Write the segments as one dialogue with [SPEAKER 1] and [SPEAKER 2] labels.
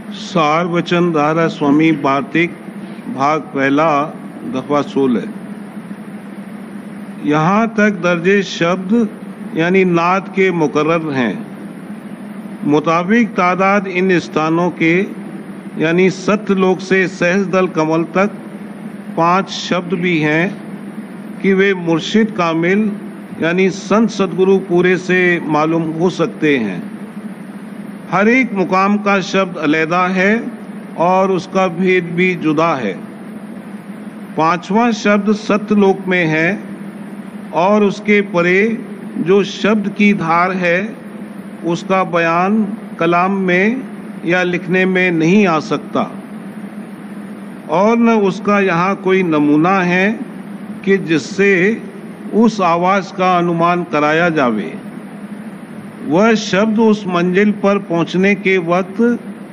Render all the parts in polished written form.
[SPEAKER 1] सार वचन राधा स्वामी वार्तिक भाग पहला दफा 16। यहाँ तक दर्जे शब्द यानी नाद के मुकर्रर हैं। मुताबिक तादाद इन स्थानों के यानी सत्यलोक से सहस्रदल कमल तक 5 शब्द भी हैं कि वे मुर्शिद कामिल यानी संत सदगुरु पूरे से मालूम हो सकते हैं। हर एक मुकाम का शब्द अलहदा है और उसका भेद भी जुदा है। 5वां शब्द सत्यलोक में है और उसके परे जो शब्द की धार है उसका बयान कलाम में या लिखने में नहीं आ सकता और न उसका यहाँ कोई नमूना है कि जिससे उस आवाज़ का अनुमान कराया जावे। वह शब्द उस मंजिल पर पहुंचने के वक्त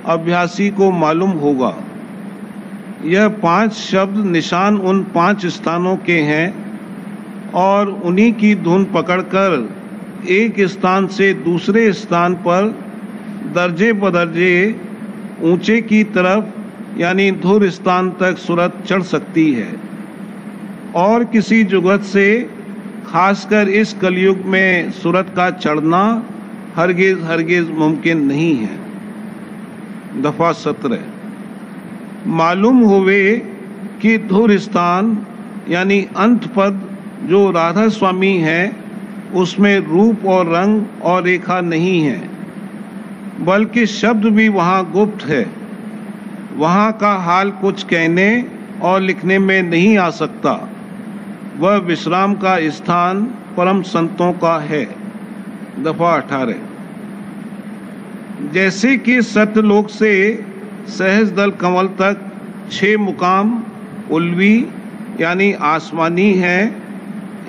[SPEAKER 1] अभ्यासी को मालूम होगा। यह 5 शब्द निशान उन 5 स्थानों के हैं और उन्हीं की धुन पकड़कर एक स्थान से दूसरे स्थान पर दर्जे बदर्जे ऊंचे की तरफ यानी धुर स्थान तक सूरत चढ़ सकती है और किसी जुगत से खासकर इस कलयुग में सूरत का चढ़ना हरगिज मुमकिन नहीं है। दफा 17। मालूम होवे कि धुर स्थान यानी अंत पद जो राधा स्वामी है उसमें रूप और रंग और रेखा नहीं है, बल्कि शब्द भी वहाँ गुप्त है। वहाँ का हाल कुछ कहने और लिखने में नहीं आ सकता। वह विश्राम का स्थान परम संतों का है। दफा 18। जैसे कि सत्यलोक से सहस्रदल कमल तक 6 मुकाम उल्वी यानी आसमानी है,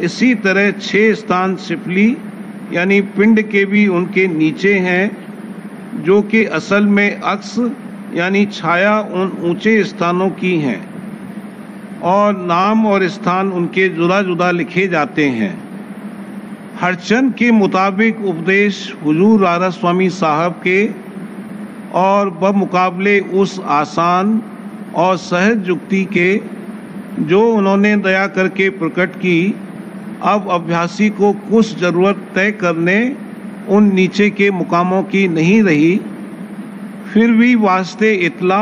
[SPEAKER 1] इसी तरह 6 स्थान सिफली यानी पिंड के भी उनके नीचे हैं, जो कि असल में अक्स यानी छाया उन ऊंचे स्थानों की हैं और नाम और स्थान उनके जुदा जुदा लिखे जाते हैं। हरचंद के मुताबिक उपदेश हुजूर राधा स्वामी साहब के और बमुकाबले उस आसान और सहज युक्ति के जो उन्होंने दया करके प्रकट की, अब अभ्यासी को कुछ ज़रूरत तय करने उन नीचे के मुकामों की नहीं रही। फिर भी वास्ते इतला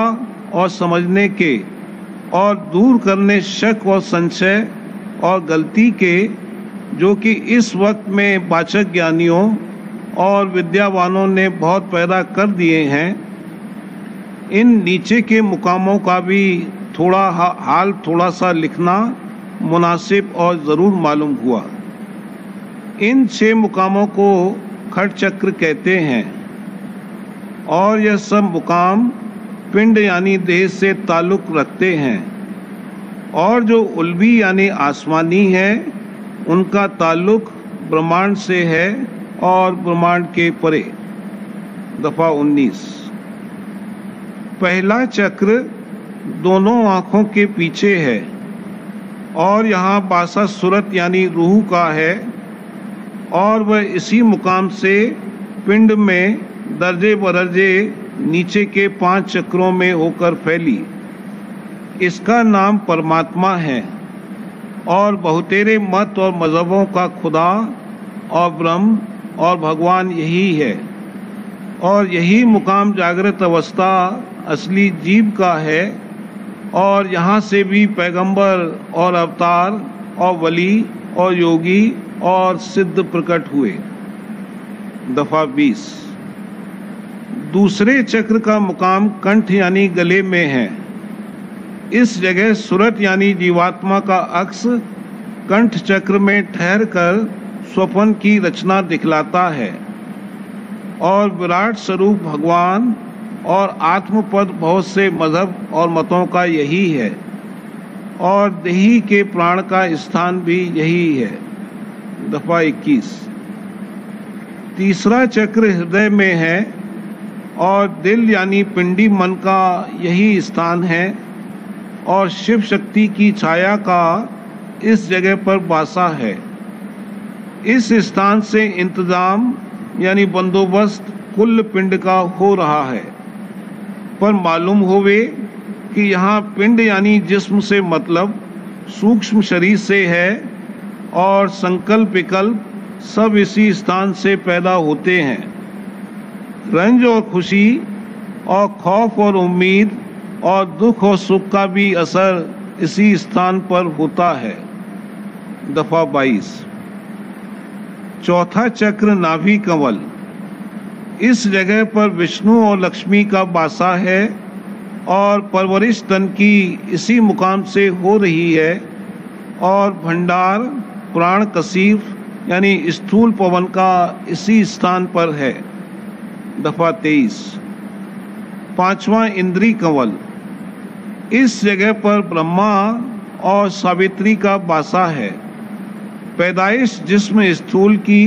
[SPEAKER 1] और समझने के और दूर करने शक और संशय और गलती के, जो कि इस वक्त में वाचक ज्ञानियों और विद्यावानों ने बहुत पैदा कर दिए हैं, इन नीचे के मुकामों का भी थोड़ा सा लिखना मुनासिब और ज़रूर मालूम हुआ। इन 6 मुकामों को खट चक्र कहते हैं और यह सब मुकाम पिंड यानी देह से ताल्लुक़ रखते हैं और जो उल्वी यानी आसमानी है उनका ताल्लुक़ ब्रह्मांड से है और ब्रह्मांड के परे। दफा 19। पहला चक्र दोनों आँखों के पीछे है और यहाँ बासा सूरत यानी रूह का है और वह इसी मुकाम से पिंड में दर्जे बदर्जे नीचे के 5 चक्रों में होकर फैली। इसका नाम परमात्मा है और बहुतेरे मत और मज़हबों का खुदा और ब्रह्म और भगवान यही है और यही मुकाम जागृत अवस्था असली जीव का है और यहाँ से भी पैगंबर और अवतार और वली और योगी और सिद्ध प्रकट हुए। दफा 20। दूसरे चक्र का मुकाम कंठ यानी गले में है। इस जगह सूरत यानी जीवात्मा का अक्स कंठ चक्र में ठहर कर स्वप्न की रचना दिखलाता है और विराट स्वरूप भगवान और आत्मपद बहुत से मजहब और मतों का यही है और देही के प्राण का स्थान भी यही है। दफा 21। तीसरा चक्र हृदय में है और दिल यानी पिंडी मन का यही स्थान है और शिव शक्ति की छाया का इस जगह पर वासा है। इस स्थान से इंतजाम यानी बंदोबस्त कुल पिंड का हो रहा है पर मालूम होवे कि यहाँ पिंड यानी जिस्म से मतलब सूक्ष्म शरीर से है और संकल्प विकल्प सब इसी स्थान से पैदा होते हैं। रंज और खुशी और खौफ और उम्मीद और दुख और सुख का भी असर इसी स्थान पर होता है। दफा 22। चौथा चक्र नाभि कमल। इस जगह पर विष्णु और लक्ष्मी का वासा है और परवरिश तन की इसी मुकाम से हो रही है और भंडार प्राण कसीफ यानी स्थूल पवन का इसी स्थान पर है। दफा 23। पांचवा इंद्री कंवल। इस जगह पर ब्रह्मा और सावित्री का वासा है। पैदाइश जिस्म स्थूल की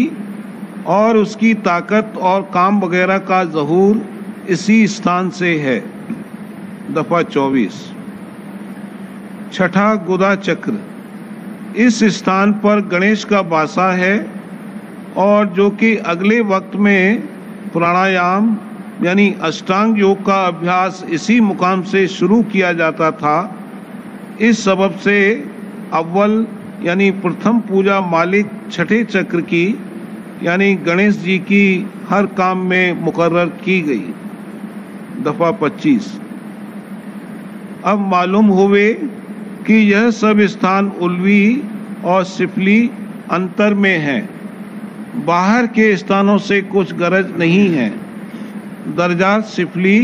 [SPEAKER 1] और उसकी ताकत और काम वगैरह का ज़हूर इसी स्थान से है। दफा 24। छठा गुदा चक्र। इस स्थान पर गणेश का वासा है और जो कि अगले वक्त में प्राणायाम यानी अष्टांग योग का अभ्यास इसी मुकाम से शुरू किया जाता था। इस सबब से अव्वल यानी प्रथम पूजा मालिक छठे चक्र की यानी गणेश जी की हर काम में मुकर्रर की गई। दफा 25। अब मालूम होवे कि यह सब स्थान उल्वी और सिफली अंतर में है। बाहर के स्थानों से कुछ गरज नहीं है। दर्जात सिफली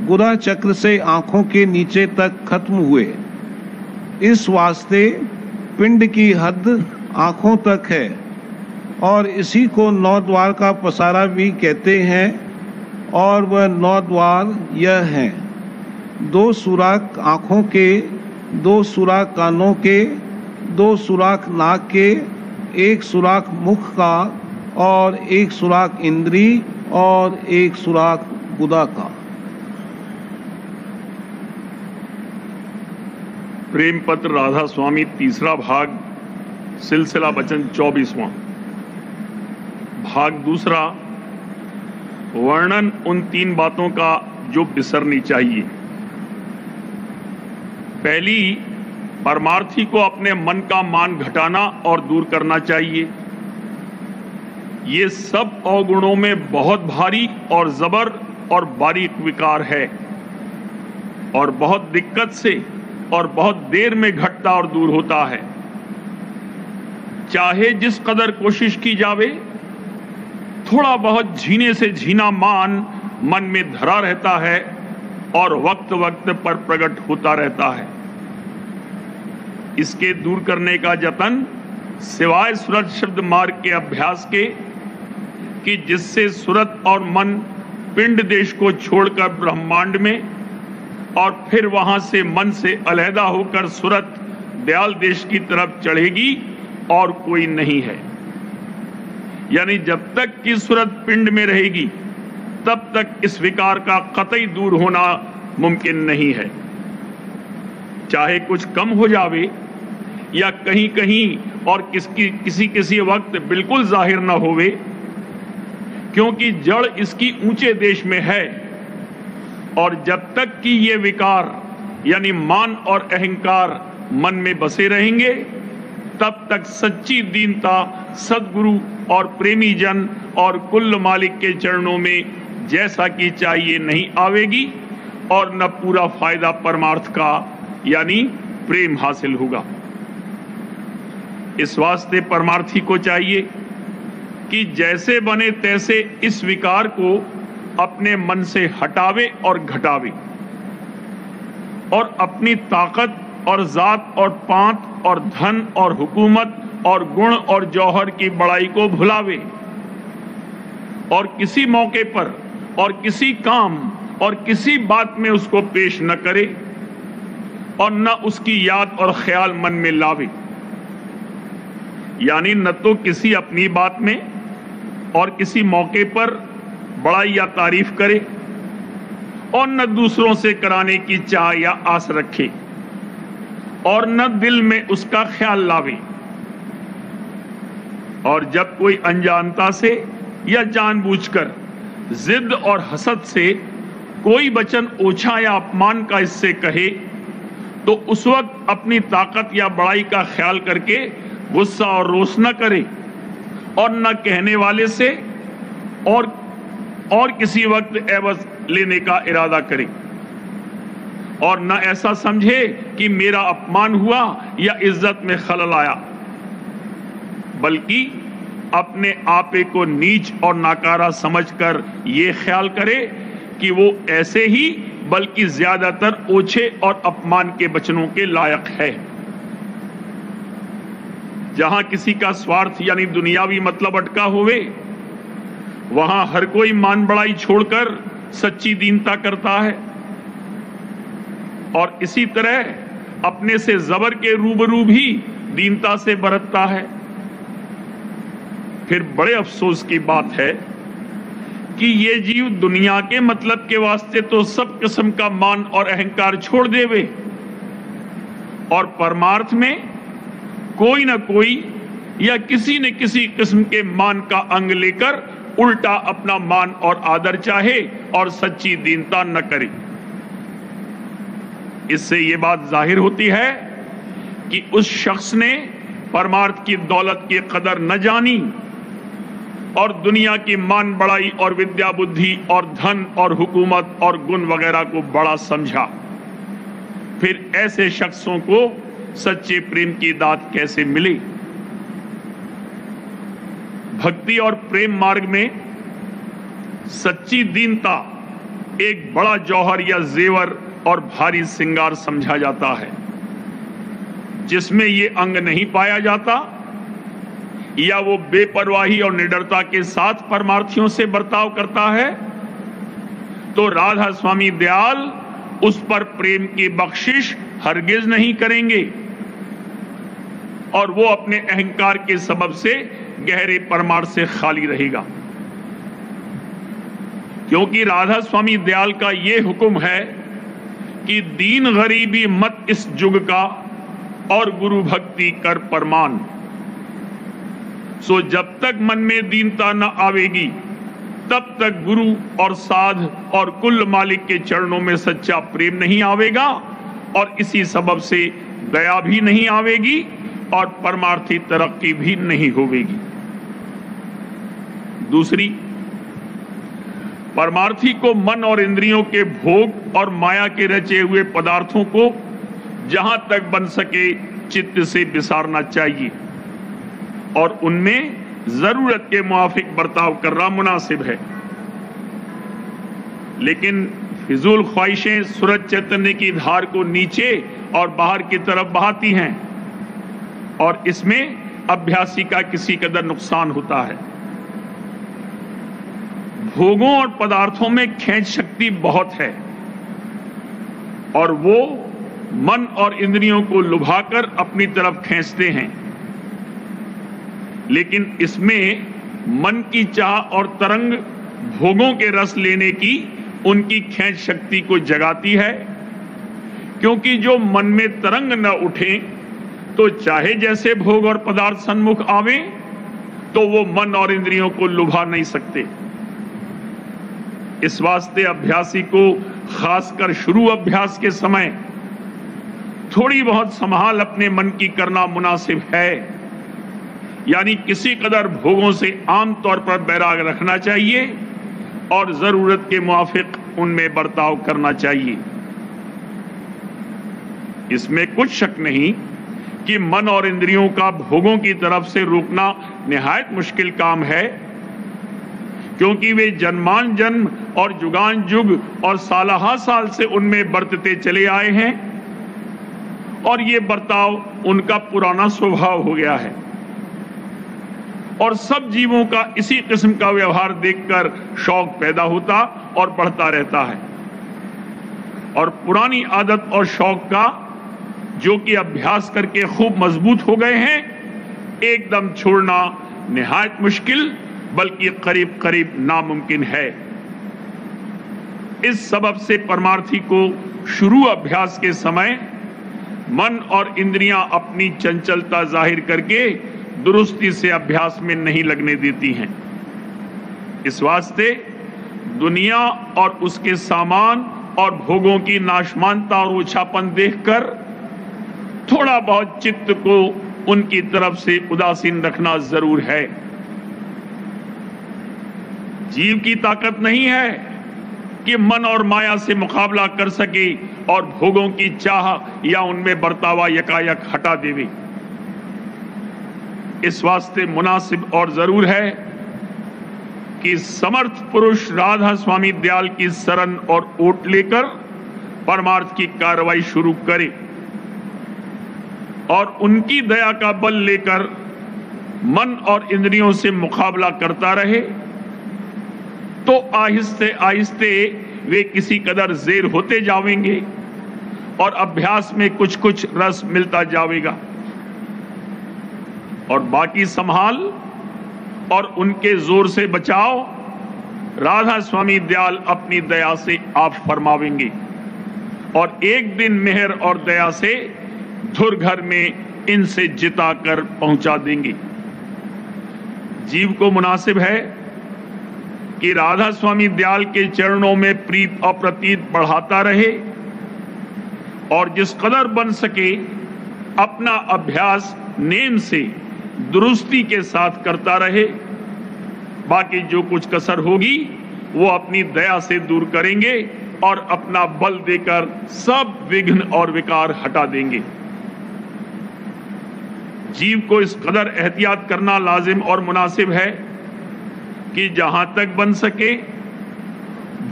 [SPEAKER 1] गुदा चक्र से आंखों के नीचे तक खत्म हुए। इस वास्ते पिंड की हद आंखों तक है और इसी को 9 द्वार का पसारा भी कहते हैं और वह 9 द्वार यह हैं: 2 सुराख आंखों के, 2 सुराख कानों के, 2 सुराख नाक के, 1 सुराख मुख का और 1 सुराख इंद्री और 1 सुराख गुदा का।
[SPEAKER 2] प्रेम पत्र राधा स्वामी तीसरा भाग सिलसिला वचन 24वां भाग दूसरा। वर्णन उन 3 बातों का जो बिसरनी चाहिए। पहली, परमार्थी को अपने मन का मान घटाना और दूर करना चाहिए। ये सब अवगुणों में बहुत भारी और जबर और बारीक विकार है और बहुत दिक्कत से और बहुत देर में घटता और दूर होता है। चाहे जिस कदर कोशिश की जावे, थोड़ा बहुत झीने से झीना मान मन में धरा रहता है और वक्त वक्त पर प्रकट होता रहता है। इसके दूर करने का जतन सिवाय सुरत शब्द मार्ग के अभ्यास के कि जिससे सुरत और मन पिंड देश को छोड़कर ब्रह्मांड में और फिर वहां से मन से अलहदा होकर सुरत दयाल देश की तरफ चढ़ेगी और कोई नहीं है। यानी जब तक कि सुरत पिंड में रहेगी तब तक इस विकार का कतई दूर होना मुमकिन नहीं है। चाहे कुछ कम हो जावे या कहीं कहीं और किसी वक्त बिल्कुल जाहिर न होवे, क्योंकि जड़ इसकी ऊंचे देश में है और जब तक कि ये विकार यानी मान और अहंकार मन में बसे रहेंगे तब तक सच्ची दीनता सद्गुरु और प्रेमी जन और कुल मालिक के चरणों में जैसा कि चाहिए नहीं आवेगी और न पूरा फायदा परमार्थ का यानी प्रेम हासिल होगा। इस वास्ते परमार्थी को चाहिए कि जैसे बने तैसे इस विकार को अपने मन से हटावे और घटावे और अपनी ताकत और जात और पांत और धन और हुकूमत और गुण और जौहर की बड़ाई को भुलावे और किसी मौके पर और किसी काम और किसी बात में उसको पेश न करे और न उसकी याद और ख्याल मन में लावे। यानी न तो किसी अपनी बात में और किसी मौके पर बड़ाई या तारीफ करे और न दूसरों से कराने की चाह या आस रखे और न दिल में उसका ख्याल लावे। और जब कोई अनजानता से या जानबूझकर जिद और हसद से कोई वचन ओछा या अपमान का इससे कहे तो उस वक्त अपनी ताकत या बड़ाई का ख्याल करके गुस्सा और रोष न करे, और न कहने वाले से और किसी वक्त एवज लेने का इरादा करे, और न ऐसा समझे कि मेरा अपमान हुआ या इज्जत में खलल आया, बल्कि अपने आपे को नीच और नाकारा समझकर ये ख्याल करे कि वो ऐसे ही बल्कि ज्यादातर ओछे और अपमान के वचनों के लायक है। जहां किसी का स्वार्थ यानी दुनियावी मतलब अटका होवे, वहां हर कोई मान बड़ाई छोड़कर सच्ची दीनता करता है, और इसी तरह अपने से जबर के रूबरू भी दीनता से बरतता है। फिर बड़े अफसोस की बात है कि ये जीव दुनिया के मतलब के वास्ते तो सब किस्म का मान और अहंकार छोड़ देवे, और परमार्थ में कोई न कोई या किसी न किसी किस्म के मान का अंग लेकर उल्टा अपना मान और आदर चाहे और सच्ची दीनता न करे। इससे ये बात जाहिर होती है कि उस शख्स ने परमार्थ की दौलत की कदर न जानी और दुनिया की मान बड़ाई और विद्या बुद्धि और धन और हुकूमत और गुण वगैरह को बड़ा समझा। फिर ऐसे शख्सों को सच्चे प्रेम की दात कैसे मिले? भक्ति और प्रेम मार्ग में सच्ची दीनता एक बड़ा जौहर या जेवर और भारी सिंगार समझा जाता है। जिसमें ये अंग नहीं पाया जाता या वो बेपरवाही और निडरता के साथ परमार्थियों से बर्ताव करता है, तो राधा स्वामी दयाल उस पर प्रेम की बख्शिश हरगिज नहीं करेंगे, और वो अपने अहंकार के सबब से गहरे परमार्थ से खाली रहेगा। क्योंकि राधा स्वामी दयाल का ये हुक्म है कि दीन गरीबी मत इस जुग का और गुरु भक्ति कर परमान। सो जब तक मन में दीनता न आवेगी, तब तक गुरु और साध और कुल मालिक के चरणों में सच्चा प्रेम नहीं आवेगा, और इसी सबब से दया भी नहीं आवेगी और परमार्थी तरक्की भी नहीं होवेगी। दूसरी, परमार्थी को मन और इंद्रियों के भोग और माया के रचे हुए पदार्थों को जहां तक बन सके चित्त से बिसारना चाहिए, और उनमें जरूरत के मुआफिक बर्ताव करना मुनासिब है। लेकिन फिजूल ख्वाहिशें सूरज चैतन्य की धार को नीचे और बाहर की तरफ बहाती हैं, और इसमें अभ्यासी का किसी कदर नुकसान होता है। भोगों और पदार्थों में खेच शक्ति बहुत है, और वो मन और इंद्रियों को लुभाकर अपनी तरफ खींचते हैं, लेकिन इसमें मन की चाह और तरंग भोगों के रस लेने की उनकी खेच शक्ति को जगाती है। क्योंकि जो मन में तरंग न उठे तो चाहे जैसे भोग और पदार्थ सन्मुख आवे, तो वो मन और इंद्रियों को लुभा नहीं सकते। इस वास्ते अभ्यासी को खासकर शुरू अभ्यास के समय थोड़ी बहुत संभाल अपने मन की करना मुनासिब है, यानी किसी कदर भोगों से आमतौर पर बैराग रखना चाहिए और जरूरत के मुआफिक उनमें बर्ताव करना चाहिए। इसमें कुछ शक नहीं कि मन और इंद्रियों का भोगों की तरफ से रोकना निहायत मुश्किल काम है, क्योंकि वे जन्मान जन्म और जुगान जुग और सालहा साल से उनमें बरतते चले आए हैं, और ये बर्ताव उनका पुराना स्वभाव हो गया है। और सब जीवों का इसी किस्म का व्यवहार देखकर शौक पैदा होता और बढ़ता रहता है, और पुरानी आदत और शौक का जो कि अभ्यास करके खूब मजबूत हो गए हैं, एकदम छोड़ना निहायत मुश्किल बल्कि करीब करीब नामुमकिन है। इस सबब से परमार्थी को शुरू अभ्यास के समय मन और इंद्रियां अपनी चंचलता जाहिर करके दुरुस्ती से अभ्यास में नहीं लगने देती हैं। इस वास्ते दुनिया और उसके सामान और भोगों की नाशमानता और ओछापन देखकर थोड़ा बहुत चित्त को उनकी तरफ से उदासीन रखना जरूर है। जीव की ताकत नहीं है कि मन और माया से मुकाबला कर सके और भोगों की चाह या उनमें बर्तावा यकायक हटा देवे। इस वास्ते मुनासिब और जरूर है कि समर्थ पुरुष राधा स्वामी दयाल की शरण और ओट लेकर परमार्थ की कार्रवाई शुरू करे और उनकी दया का बल लेकर मन और इंद्रियों से मुकाबला करता रहे, तो आहिस्ते आहिस्ते वे किसी कदर ज़ेर होते जावेंगे और अभ्यास में कुछ कुछ रस मिलता जाएगा और बाकी संभाल और उनके जोर से बचाओ राधा स्वामी दयाल अपनी दया से आप फरमावेंगे और एक दिन मेहर और दया से धुर घर में इनसे जिता कर पहुंचा देंगे। जीव को मुनासिब है कि राधा स्वामी दयाल के चरणों में प्रीत और प्रतीत बढ़ाता रहे और जिस कदर बन सके अपना अभ्यास नेम से दुरुस्ती के साथ करता रहे। बाकी जो कुछ कसर होगी वो अपनी दया से दूर करेंगे और अपना बल देकर सब विघ्न और विकार हटा देंगे। जीव को इस कदर एहतियात करना लाजिम और मुनासिब है कि जहां तक बन सके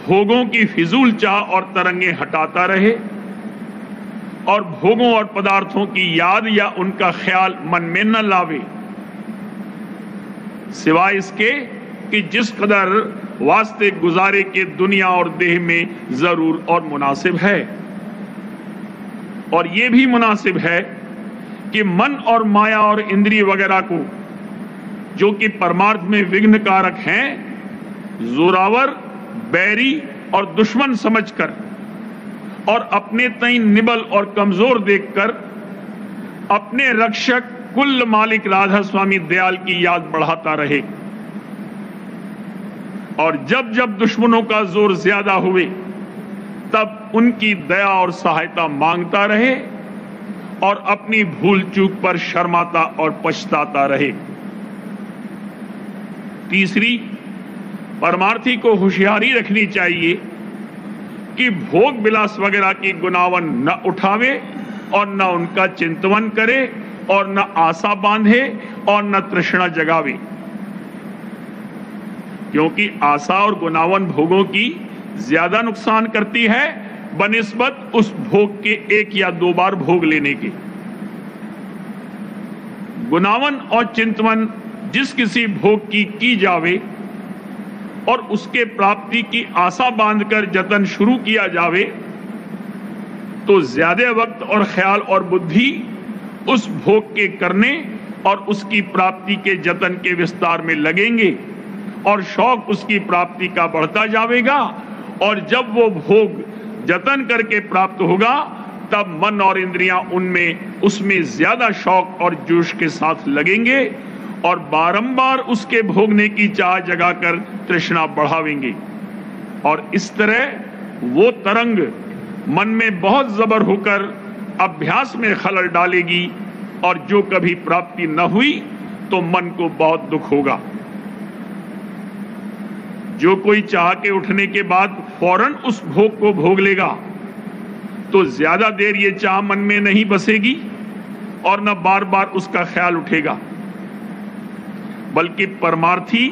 [SPEAKER 2] भोगों की फिजूल चाह और तरंगे हटाता रहे और भोगों और पदार्थों की याद या उनका ख्याल मन में न लावे, सिवाय इसके कि जिस कदर वास्ते गुजारे के दुनिया और देह में जरूर और मुनासिब है। और यह भी मुनासिब है कि मन और माया और इंद्रिय वगैरह को जो कि परमार्थ में विघ्न कारक हैं, जोरावर, बैरी और दुश्मन समझकर और अपने तई निबल और कमजोर देखकर अपने रक्षक कुल मालिक राधा स्वामी दयाल की याद बढ़ाता रहे और जब जब दुश्मनों का जोर ज्यादा हुए तब उनकी दया और सहायता मांगता रहे और अपनी भूल चूक पर शर्माता और पछताता रहे। तीसरी, परमार्थी को होशियारी रखनी चाहिए कि भोग विलास वगैरह की गुनावन न उठावे और न उनका चिंतवन करे और न आशा बांधे और न तृष्णा जगावे, क्योंकि आशा और गुनावन भोगों की ज्यादा नुकसान करती है बनिस्बत उस भोग के एक या दो बार भोग लेने के। गुनावन और चिंतवन जिस किसी भोग की जावे और उसके प्राप्ति की आशा बांधकर जतन शुरू किया जावे तो ज्यादा वक्त और ख्याल और बुद्धि उस भोग के करने और उसकी प्राप्ति के जतन के विस्तार में लगेंगे और शौक उसकी प्राप्ति का बढ़ता जाएगा और जब वो भोग जतन करके प्राप्त होगा तब मन और इंद्रियां उसमें ज्यादा शौक और जोश के साथ लगेंगे और बारंबार उसके भोगने की चाह जगाकर तृष्णा बढ़ावेंगे और इस तरह वो तरंग मन में बहुत जबर होकर अभ्यास में खलल डालेगी और जो कभी प्राप्ति न हुई तो मन को बहुत दुख होगा। जो कोई चाह के उठने के बाद फौरन उस भोग को भोग लेगा तो ज्यादा देर ये चाह मन में नहीं बसेगी और न बार बार उसका ख्याल उठेगा, बल्कि परमार्थी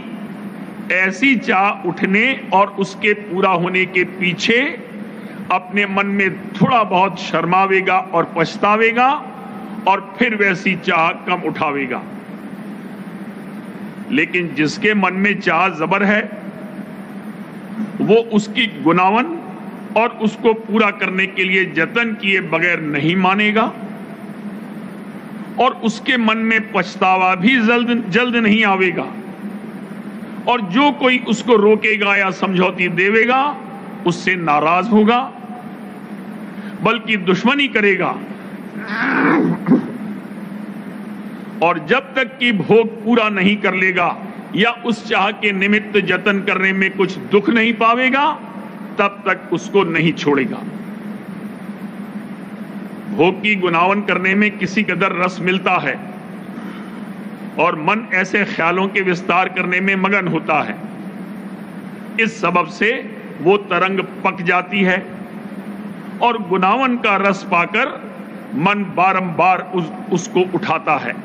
[SPEAKER 2] ऐसी चाह उठने और उसके पूरा होने के पीछे अपने मन में थोड़ा बहुत शर्मावेगा और पछतावेगा और फिर वैसी चाह कम उठावेगा। लेकिन जिसके मन में चाह जबर है वो उसकी गुनावन और उसको पूरा करने के लिए जतन किए बगैर नहीं मानेगा और उसके मन में पछतावा भी जल्द नहीं आवेगा और जो कोई उसको रोकेगा या समझौती देवेगा उससे नाराज होगा, बल्कि दुश्मनी करेगा और जब तक कि भोग पूरा नहीं कर लेगा या उस चाह के निमित्त जतन करने में कुछ दुख नहीं पावेगा, तब तक उसको नहीं छोड़ेगा। भोग की गुनावन करने में किसी कदर रस मिलता है और मन ऐसे ख्यालों के विस्तार करने में मगन होता है। इस सबब से वो तरंग पक जाती है और गुनावन का रस पाकर मन बारंबार उसको उठाता है।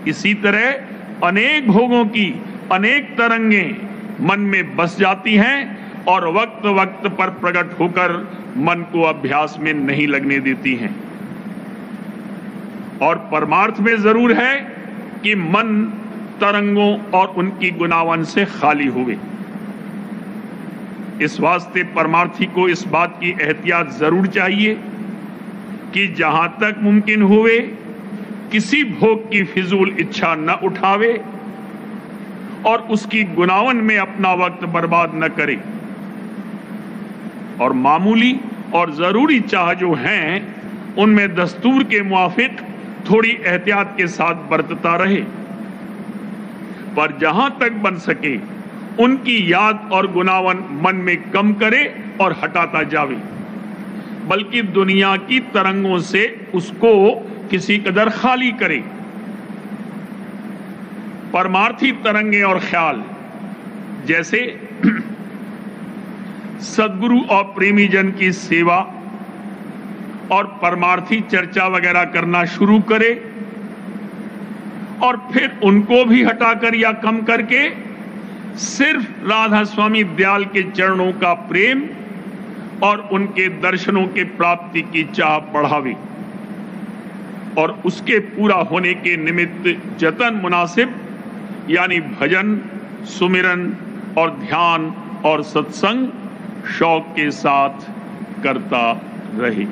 [SPEAKER 2] इसी तरह अनेक भोगों की अनेक तरंगें मन में बस जाती हैं और वक्त वक्त पर प्रकट होकर मन को अभ्यास में नहीं लगने देती हैं। और परमार्थ में जरूर है कि मन तरंगों और उनकी गुनावन से खाली हुए। इस वास्ते परमार्थी को इस बात की एहतियात जरूर चाहिए कि जहां तक मुमकिन हुए किसी भोग की फिजूल इच्छा न उठावे और उसकी गुनावन में अपना वक्त बर्बाद न करे, और मामूली और जरूरी चाह जो हैं उनमें दस्तूर के मुआफिक थोड़ी एहतियात के साथ बरतता रहे, पर जहां तक बन सके उनकी याद और गुनावन मन में कम करे और हटाता जावे, बल्कि दुनिया की तरंगों से उसको किसी कदर खाली करे। परमार्थी तरंगे और ख्याल जैसे सद्गुरु और प्रेमी जन की सेवा और परमार्थी चर्चा वगैरह करना शुरू करे और फिर उनको भी हटाकर या कम करके सिर्फ राधा स्वामी दयाल के चरणों का प्रेम और उनके दर्शनों के प्राप्ति की चाह बढ़ावे और उसके पूरा होने के निमित्त जतन मुनासिब यानी भजन, सुमिरन और ध्यान और सत्संग शौक के साथ करता रहे।